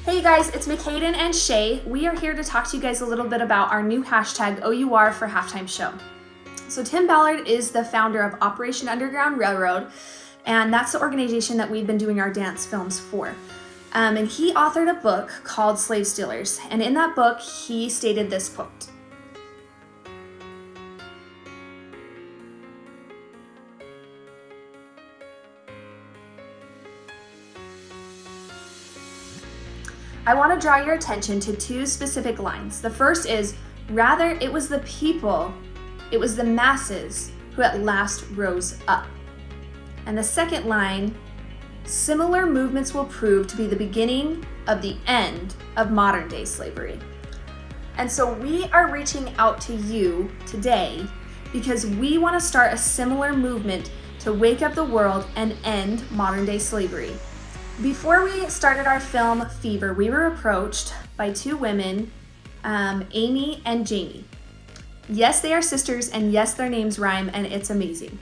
Hey guys, it's McKayden and Shay. We are here to talk to you guys a little bit about our new hashtag OUR for Halftime Show. So Tim Ballard is the founder of Operation Underground Railroad, and that's the organization that we've been doing our dance films for. And he authored a book called Slave Stealers, and in that book he stated this quote: I want to draw your attention to two specific lines. The first is, rather it was the people, it was the masses who at last rose up. And the second line, similar movements will prove to be the beginning of the end of modern day slavery. And so we are reaching out to you today because we want to start a similar movement to wake up the world and end modern day slavery. Before we started our film Fever, we were approached by two women, Amy and Jamie. Yes, they are sisters, and yes, their names rhyme, and it's amazing.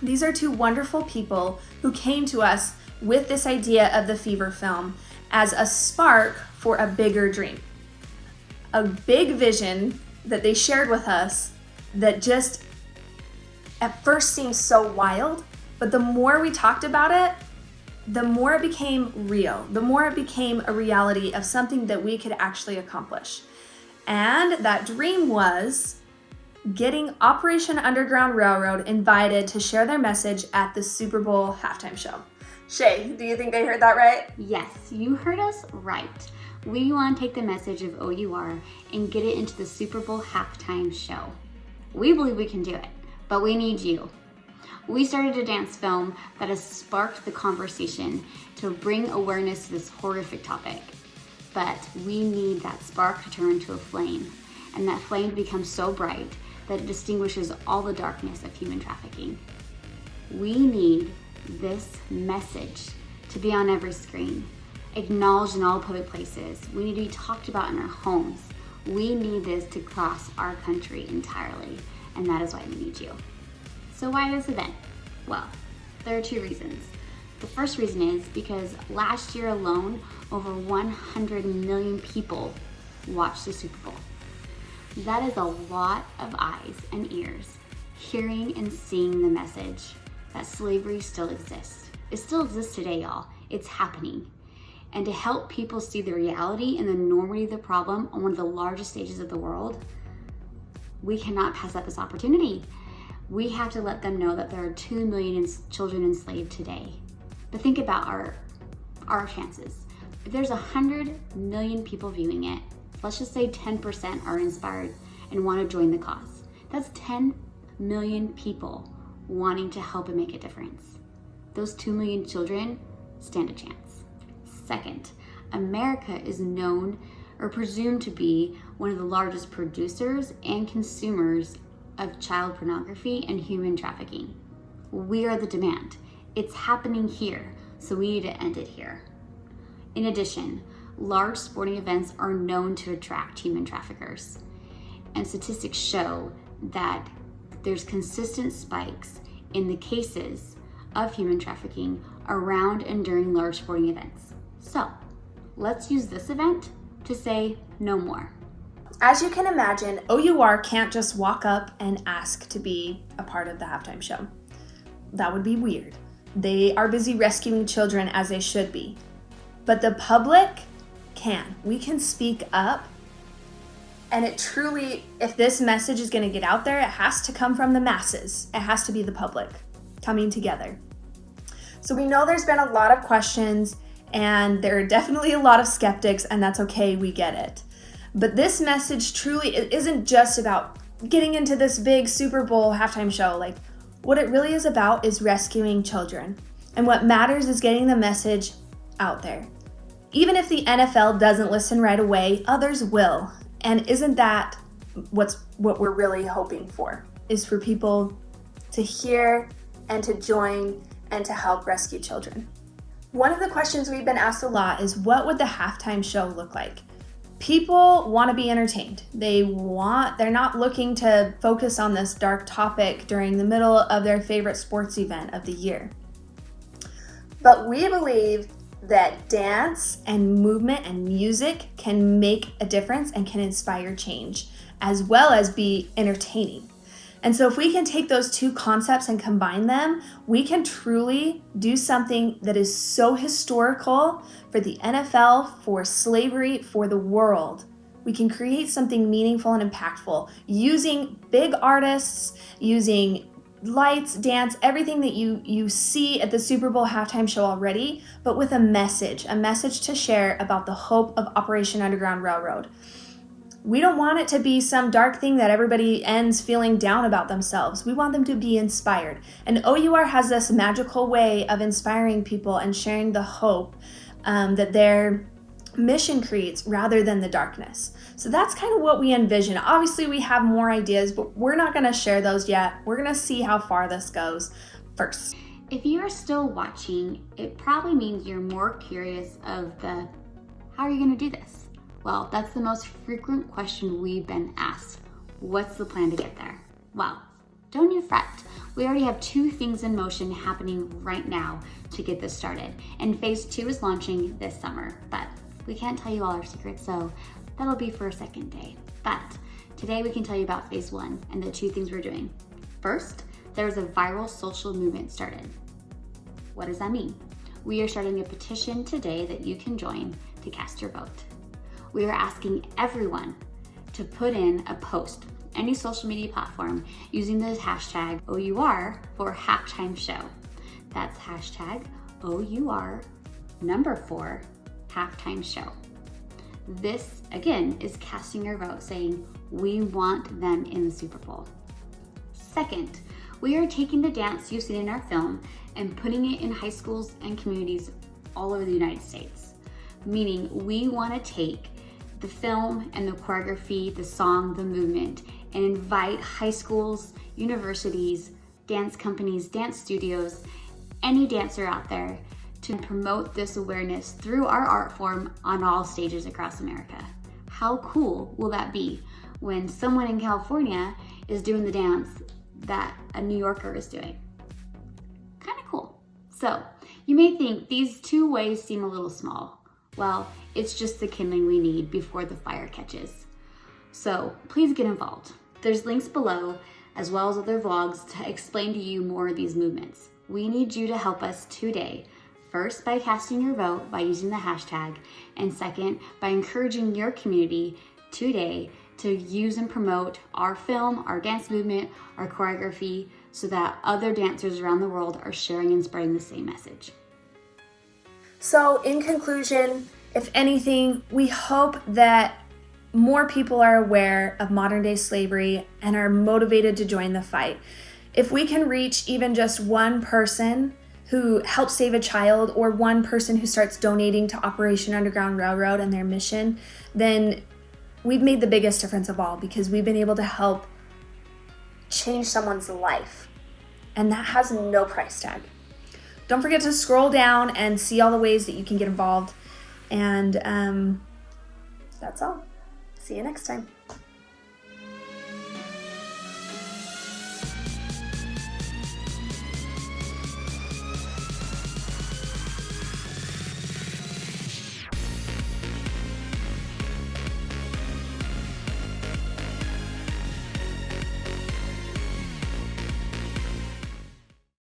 These are two wonderful people who came to us with this idea of the Fever film as a spark for a bigger dream. A big vision that they shared with us that just at first seemed so wild, but the more we talked about it, the more it became real, the more it became a reality of something that we could actually accomplish. And that dream was getting Operation Underground Railroad invited to share their message at the Super Bowl halftime show. Shay, do you think they heard that right? Yes, you heard us right. We want to take the message of OUR and get it into the Super Bowl halftime show. We believe we can do it, but we need you. We started a dance film that has sparked the conversation to bring awareness to this horrific topic. But we need that spark to turn into a flame, and that flame to become so bright that it distinguishes all the darkness of human trafficking. We need this message to be on every screen, acknowledged in all public places. We need to be talked about in our homes. We need this to cross our country entirely, and that is why we need you. So why this event? Well, there are two reasons. The first reason is because last year alone, over 100 million people watched the Super Bowl. That is a lot of eyes and ears hearing and seeing the message that slavery still exists. It still exists today, y'all. It's happening. And to help people see the reality and the enormity of the problem on one of the largest stages of the world, we cannot pass up this opportunity. We have to let them know that there are 2 million children enslaved today. But think about our chances. If there's 100 million people viewing it, let's just say 10% are inspired and want to join the cause. That's 10 million people wanting to help and make a difference. Those 2 million children stand a chance. Second, America is known or presumed to be one of the largest producers and consumers of child pornography and human trafficking. We are the demand. It's happening here, so we need to end it here. In addition, large sporting events are known to attract human traffickers, and statistics show that there's consistent spikes in the cases of human trafficking around and during large sporting events. So let's use this event to say no more. As you can imagine, OUR can't just walk up and ask to be a part of the halftime show. That would be weird. They are busy rescuing children, as they should be. But the public can. We can speak up. And it truly, if this message is going to get out there, it has to come from the masses. It has to be the public coming together. So we know there's been a lot of questions, and there are definitely a lot of skeptics, and that's okay, we get it. But this message truly isn't just about getting into this big Super Bowl halftime show. Like, what it really is about is rescuing children. And what matters is getting the message out there. Even if the NFL doesn't listen right away, others will. And isn't that what we're really hoping for? Is for people to hear and to join and to help rescue children. One of the questions we've been asked a lot is, what would the halftime show look like? People want to be entertained. They're not looking to focus on this dark topic during the middle of their favorite sports event of the year. But we believe that dance and movement and music can make a difference and can inspire change, as well as be entertaining. And so if we can take those two concepts and combine them, we can truly do something that is so historical for the NFL, for slavery, for the world. We can create something meaningful and impactful using big artists, using lights, dance, everything that you see at the Super Bowl halftime show already, but with a message to share about the hope of Operation Underground Railroad. We don't want it to be some dark thing that everybody ends feeling down about themselves. We want them to be inspired. And OUR has this magical way of inspiring people and sharing the hope that their mission creates rather than the darkness. So that's kind of what we envision. Obviously, we have more ideas, but we're not going to share those yet. We're going to see how far this goes first. If you are still watching, it probably means you're more curious of how are you going to do this? Well, that's the most frequent question we've been asked. What's the plan to get there? Well, don't you fret. We already have 2 things in motion happening right now to get this started. And phase 2 is launching this summer, but we can't tell you all our secrets, so that'll be for a second day. But today we can tell you about phase 1 and the 2 things we're doing. First, there's a viral social movement started. What does that mean? We are starting a petition today that you can join to cast your vote. We are asking everyone to put in a post, any social media platform, using the hashtag OUR for halftime show. That's hashtag OUR 4 halftime show. This, again, is casting your vote saying we want them in the Super Bowl. Second, we are taking the dance you've seen in our film and putting it in high schools and communities all over the United States. Meaning we want to take the film and the choreography, the song, the movement, and invite high schools, universities, dance companies, dance studios, any dancer out there to promote this awareness through our art form on all stages across America. How cool will that be when someone in California is doing the dance that a New Yorker is doing? Kind of cool. So you may think these 2 ways seem a little small. Well, it's just the kindling we need before the fire catches. So please get involved. There's links below, as well as other vlogs to explain to you more of these movements. We need you to help us today. First, by casting your vote by using the hashtag, and second, by encouraging your community today to use and promote our film, our dance movement, our choreography, so that other dancers around the world are sharing and spreading the same message. So in conclusion, if anything, we hope that more people are aware of modern day slavery and are motivated to join the fight. If we can reach even just one person who helps save a child, or one person who starts donating to Operation Underground Railroad and their mission, then we've made the biggest difference of all, because we've been able to help change someone's life. And that has no price tag. Don't forget to scroll down and see all the ways that you can get involved. And that's all. See you next time.